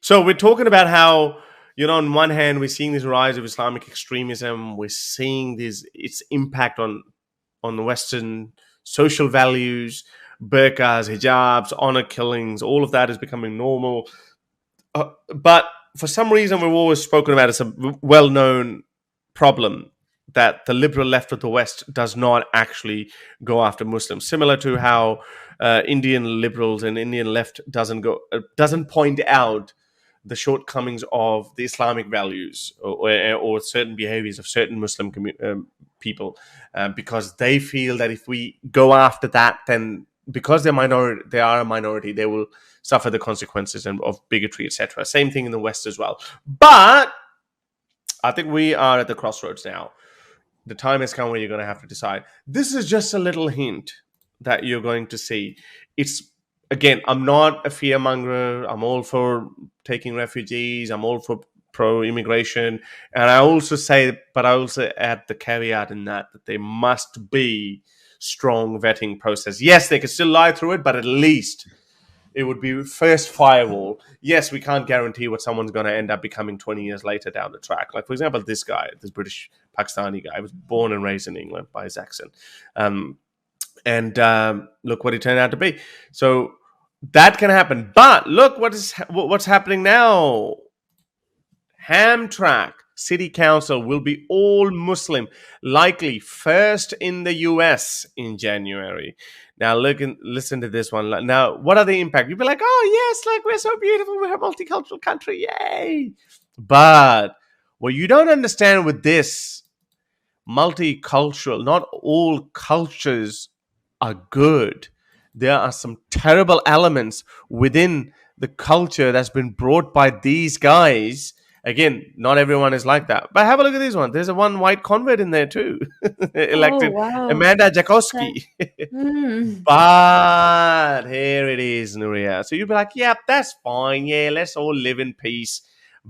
So we're talking about how, on one hand, we're seeing this rise of Islamic extremism. We're seeing its impact on the Western social values, burqas, hijabs, honor killings. All of that is becoming normal. But for some reason, we've always spoken about it's a well-known problem that the liberal left of the West does not actually go after Muslims, similar to how Indian liberals and Indian left doesn't point out the shortcomings of the Islamic values or certain behaviors of certain Muslim people, because they feel that if we go after that, then because they are a minority, they will suffer the consequences of bigotry, etc. Same thing in the West as well. But I think we are at the crossroads now. The time has come where you're going to have to decide. This is just a little hint that you're going to see. It's, again, I'm not a fearmonger. I'm all for taking refugees. I'm all for pro-immigration. And I also add the caveat in that there must be strong vetting process. Yes, they can still lie through it, but at least it would be first firewall. Yes, we can't guarantee what someone's going to end up becoming 20 years later down the track. Like, for example, this guy, this British Pakistani guy, was born and raised in England by his accent. Look what he turned out to be. So that can happen. But look what's happening now. Hamtramck City Council will be all Muslim, likely first in the US in January. Now, listen to this one. Now, what are the impact? You'll be like, oh, yes, like we're so beautiful. We're a multicultural country. Yay. But what you don't understand with this multicultural, not all cultures are good. There are some terrible elements within the culture that's been brought by these guys. Again, not everyone is like that. But have a look at this one. There's a one white convert in there too. Elected wow. Amanda Jakowski. But here it is, Nuria. So you'd be like, yeah, that's fine. Yeah, let's all live in peace.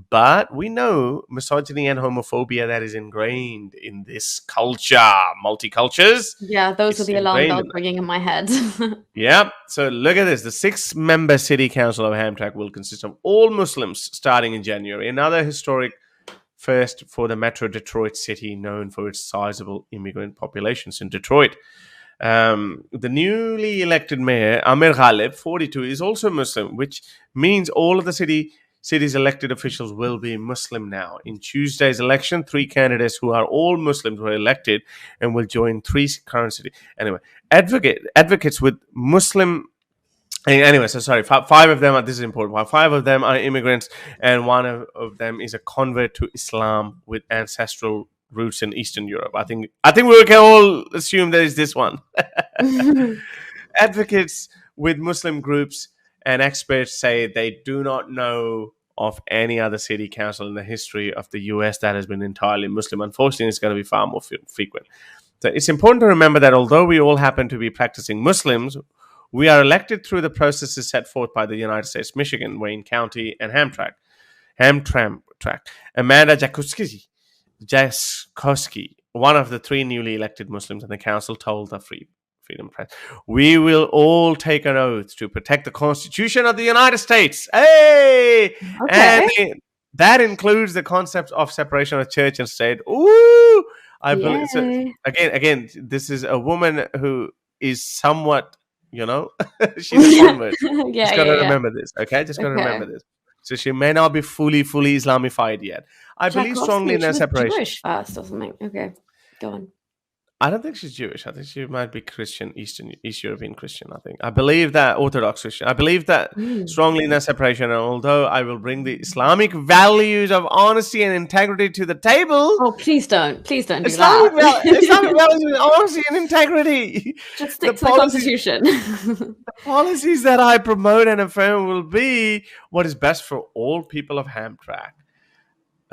But we know misogyny and homophobia that is ingrained in this culture, multicultures. Yeah, those are the alarm bells ringing in my head. Yep. So look at this. The 6-member city council of Hamtramck will consist of all Muslims starting in January. Another historic first for the Metro Detroit city, known for its sizable immigrant populations in Detroit. The newly elected mayor, Amir Ghalib, 42, is also Muslim, which means all of the city's elected officials will be Muslim now. In Tuesday's election, 3 candidates who are all Muslims were elected and will join 3 current cities. Anyway, advocates with Muslim. Anyway, so sorry, 5 of them are, this is important, 5 of them are immigrants, and one of them is a convert to Islam with ancestral roots in Eastern Europe. I think we can all assume there is this one. Advocates with Muslim groups and experts say they do not know of any other city council in the history of the US that has been entirely Muslim. Unfortunately, it's going to be far more frequent. So it's important to remember that although we all happen to be practicing Muslims, we are elected through the processes set forth by the United States, Michigan, Wayne County, and Hamtramck. Amanda Jakowski, one of the 3 newly elected Muslims in the council, told the Freedom Press, "We will all take an oath to protect the Constitution of the United States." Hey! Okay. And that includes the concept of separation of church and state. Ooh! I believe. So, again, this is a woman who is somewhat, she's a convert. Just got to remember this, okay? Just got to remember this. So she may not be fully Islamified yet. I believe strongly in that separation. Jewish first or something. Okay, go on. I don't think she's Jewish. I think she might be Christian, East European Christian, I believe that Orthodox Christian. I believe that strongly in that separation. And although I will bring the Islamic values of honesty and integrity to the table. Oh, please don't do Islamic that. Islamic values of honesty and integrity. Just stick to the Constitution. The policies that I promote and affirm will be what is best for all people of Hamtramck.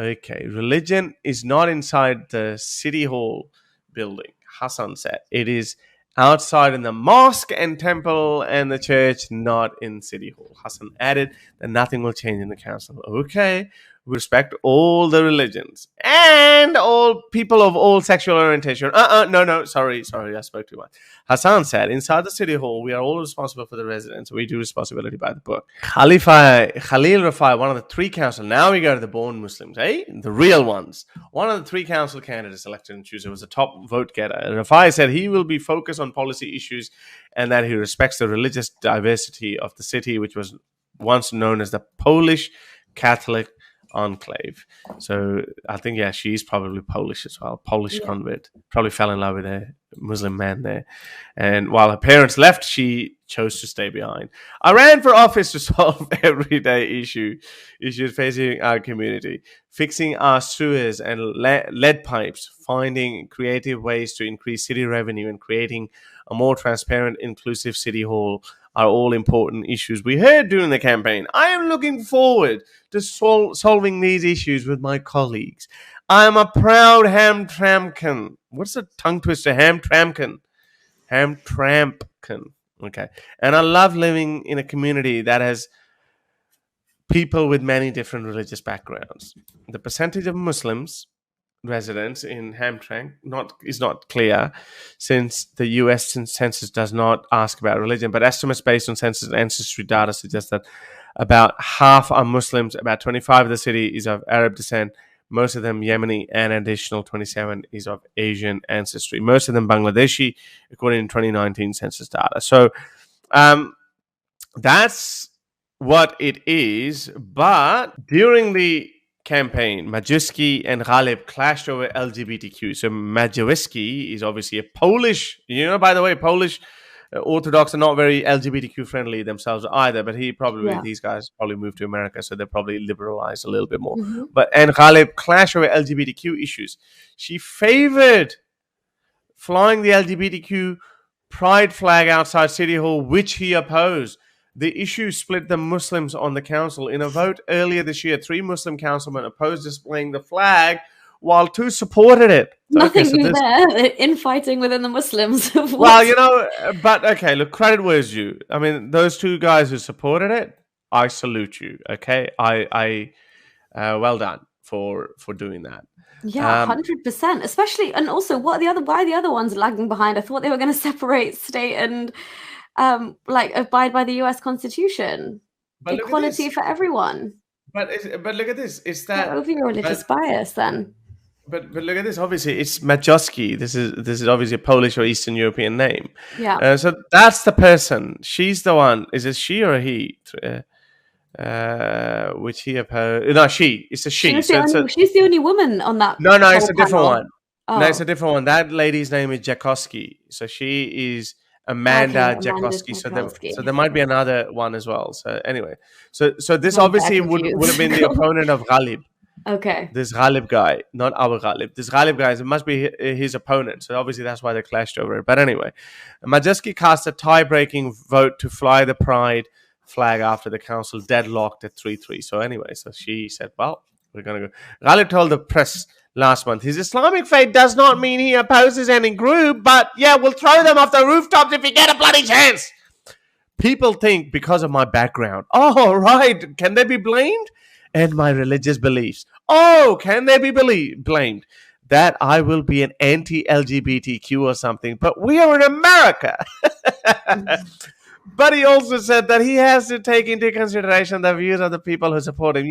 Okay, religion is not inside the city hall building, Hassan said. It is outside in the mosque and temple and the church, not in City Hall. Hassan added that nothing will change in the council. Okay, we respect all the religions and all people of all sexual orientation. No, sorry, I spoke too much. Hassan said, inside the city hall, we are all responsible for the residents. We do responsibility by the book. Khalil Rafai, one of the three council. Now we go to the born Muslims, the real ones. One of the three council candidates elected on Tuesday was a top vote getter. Rafai said he will be focused on policy issues and that he respects the religious diversity of the city, which was once known as the Polish Catholic Enclave. So I think, she's probably Polish as well. Polish convert. Probably fell in love with a Muslim man there. And while her parents left, she chose to stay behind. I ran for office to solve everyday issues facing our community, fixing our sewers and lead pipes, finding creative ways to increase city revenue, and creating a more transparent, inclusive city hall are all important issues we heard during the campaign. I am looking forward to solving these issues with my colleagues. I am a proud Hamtramcken. What's a tongue twister? Hamtramcken. Okay. And I love living in a community that has people with many different religious backgrounds. The percentage of Muslims residents in Hamtramck is not clear, since the U.S. census does not ask about religion, but estimates based on census ancestry data suggest that about half are Muslims, about 25% of the city is of Arab descent, most of them Yemeni, and an additional 27% is of Asian ancestry, most of them Bangladeshi, according to 2019 census data. So that's what it is. But during the campaign, Majewski and Ghalib clashed over LGBTQ. So Majewski is obviously a Polish, by the way, Polish Orthodox are not very LGBTQ friendly themselves either, but these guys probably moved to America, so they're probably liberalized a little bit more. And Ghalib clashed over LGBTQ issues. She favored flying the LGBTQ pride flag outside City Hall, which he opposed. The issue split the Muslims on the council. In a vote earlier this year, 3 Muslim councilmen opposed displaying the flag, while 2 supported it. Nothing new there. Infighting within the Muslims. Well, but okay, look, credit where it's due. I mean, those 2 guys who supported it, I salute you. Okay, I well done for doing that. Yeah, 100%. Especially, and also, why are the other ones lagging behind? I thought they were going to separate state and abide by the U.S. Constitution, but equality for everyone. But look at this. It's that over your religious bias, then. But look at this. Obviously, it's Majewski. This is obviously a Polish or Eastern European name. Yeah. So that's the person. She's the one. Is it she or a he? Which he opposed? No, she. It's a she. She's the only woman on that. No, it's a different one. Oh. No, it's a different one. That lady's name is Jakowski. So she is Amanda Jakowski. So there might be another one as well. So anyway, so this obviously would have been the opponent of Ghalib. Okay. This Ghalib guy, not our Ghalib. This Ghalib guy, it must be his opponent. So obviously that's why they clashed over it. But anyway, Majewski cast a tie-breaking vote to fly the pride flag after the council deadlocked at 3-3. So anyway, so she said, well, we're going to go. Ghalib told the press last month, his Islamic faith does not mean he opposes any group, but we'll throw them off the rooftops if we get a bloody chance. People think because of my background, right, can they be blamed? And my religious beliefs. Can they be blamed? That I will be an anti-LGBTQ or something, but we are in America. But he also said that he has to take into consideration the views of the people who support him,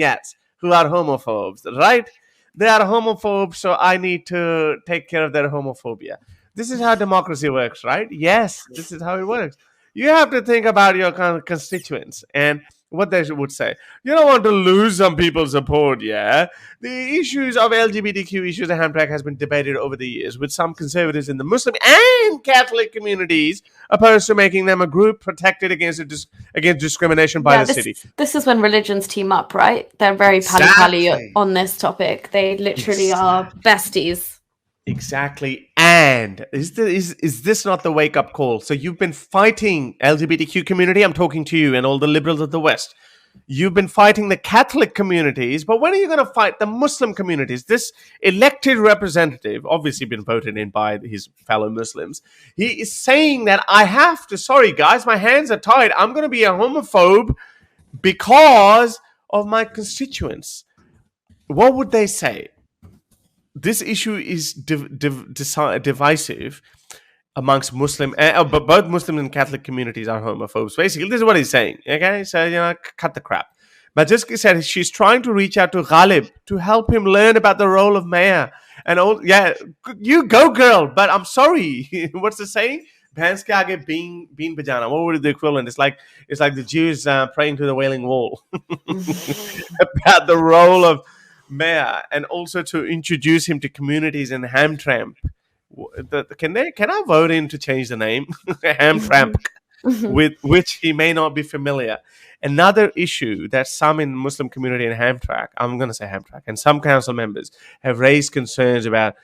who are homophobes, right? They are homophobes, so I need to take care of their homophobia. This is how democracy works, right? Yes, this is how it works. You have to think about your constituents and what they would say. You don't want to lose some people's support, The issues of LGBTQ issues in Hamtramck has been debated over the years, with some conservatives in the Muslim and Catholic communities opposed to making them a group protected against discrimination by the city. This is when religions team up, right? They're very pally-pally on this topic. They literally are besties. Exactly. And is this not the wake-up call? So you've been fighting LGBTQ community. I'm talking to you and all the liberals of the West. You've been fighting the Catholic communities, but when are you going to fight the Muslim communities? This elected representative, obviously been voted in by his fellow Muslims, he is saying that sorry guys, my hands are tied. I'm going to be a homophobe because of my constituents. What would they say? this issue is divisive amongst Muslim, but both Muslim and Catholic communities are homophobes. Basically, this is what he's saying. Okay, so cut the crap. Majeski said she's trying to reach out to Ghalib to help him learn about the role of mayor. And you go, girl. But I'm sorry. What's the saying? Bhanske aage bean bajana. What would be the equivalent? It's like the Jews praying to the Wailing Wall about the role of mayor, and also to introduce him to communities in Hamtramck. Can I vote in to change the name? Hamtramck, with which he may not be familiar. Another issue that some in the Muslim community in Hamtramck, I'm going to say Hamtramck, and some council members have raised concerns about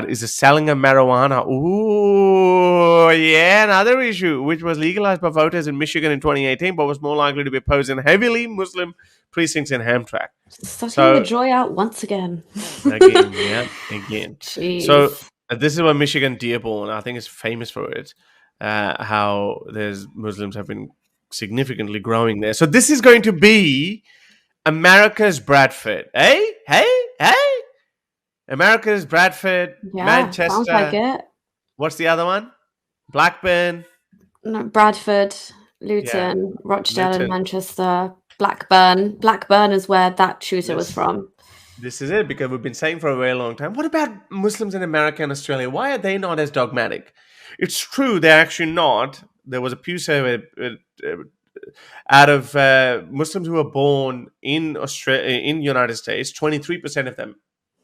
is the selling of marijuana. Ooh, yeah, another issue, which was legalized by voters in Michigan in 2018, but was more likely to be opposed in heavily Muslim precincts in Hamtramck. Sucking the joy out once again. Again. Jeez. So this is what Michigan Dearborn, I think, is famous for it. How there's Muslims have been significantly growing there. So this is going to be America's Bradford. Hey. America's Bradford, Manchester. Sounds like it. What's the other one? Blackburn. No, Bradford, Luton, Rochdale, and Manchester. Blackburn. Blackburn is where that shooter was from. This is it, because we've been saying for a very long time. What about Muslims in America and Australia? Why are they not as dogmatic? It's true, they're actually not. There was a Pew survey out of Muslims who were born in Australia, in United States, 23% of them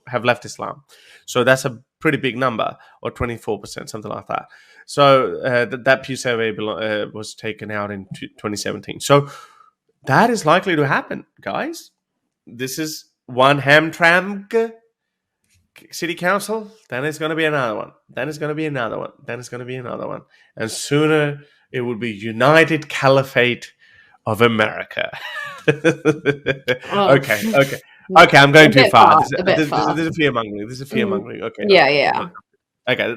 have left Islam. So that's a pretty big number, or 24%, something like that. So that Pew survey was taken out in 2017. So that is likely to happen, guys. This is one Hamtramck City Council, then it's going to be another one. Then it's going to be another one. Then it's going to be another one. And sooner it will be United Caliphate of America. Okay, I'm going too far. This is fear-mongering. This is fear-mongering. Okay. Yeah. Okay,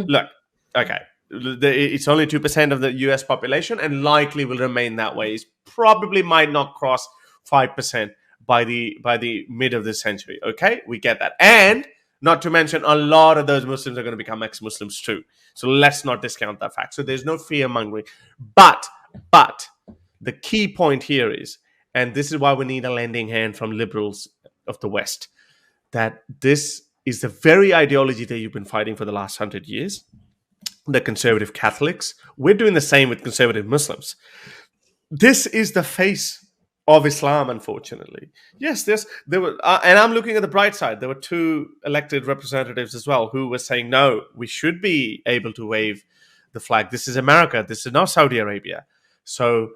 look. Okay. It's only 2% of the US population and likely will remain that way. It probably might not cross 5% by the mid of this century. Okay, we get that. And not to mention, a lot of those Muslims are going to become ex-Muslims too. So let's not discount that fact. So there's no fear-mongering. But the key point here is, and this is why we need a lending hand from liberals of the West, that this is the very ideology that you've been fighting for the last 100 years. The conservative Catholics. We're doing the same with conservative Muslims. This is the face of Islam, unfortunately. Yes, there were, and I'm looking at the bright side. There were 2 elected representatives as well who were saying, no, we should be able to wave the flag. This is America. This is not Saudi Arabia. So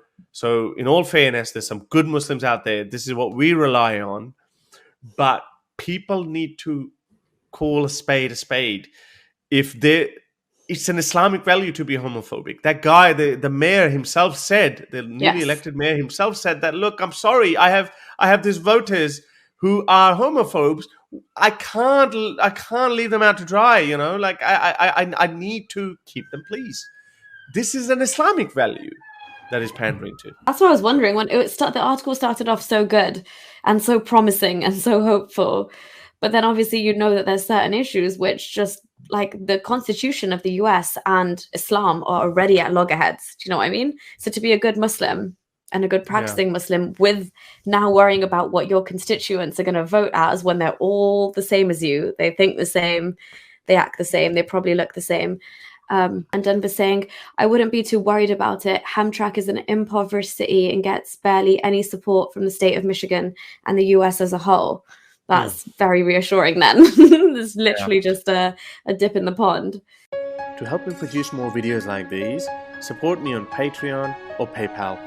in all fairness, there's some good Muslims out there. This is what we rely on. But people need to call a spade a spade. It's an Islamic value to be homophobic. That guy, the mayor himself said, the newly elected mayor himself said that, look, I'm sorry, I have these voters who are homophobes. I can't leave them out to dry, like I need to keep them pleased. This is an Islamic value that is pandering to. That's what I was wondering. When the article started off so good and so promising and so hopeful, but then obviously that there's certain issues which just, like, the Constitution of the US and Islam are already at loggerheads. Do you know what I mean? So to be a good Muslim and a good practicing Muslim, with now worrying about what your constituents are going to vote as when they're all the same as you, they think the same, they act the same, they probably look the same. And Denver saying, I wouldn't be too worried about it. Hamtramck is an impoverished city and gets barely any support from the state of Michigan and the US as a whole. That's very reassuring then. It's literally just a dip in the pond. To help me produce more videos like these, support me on Patreon or PayPal.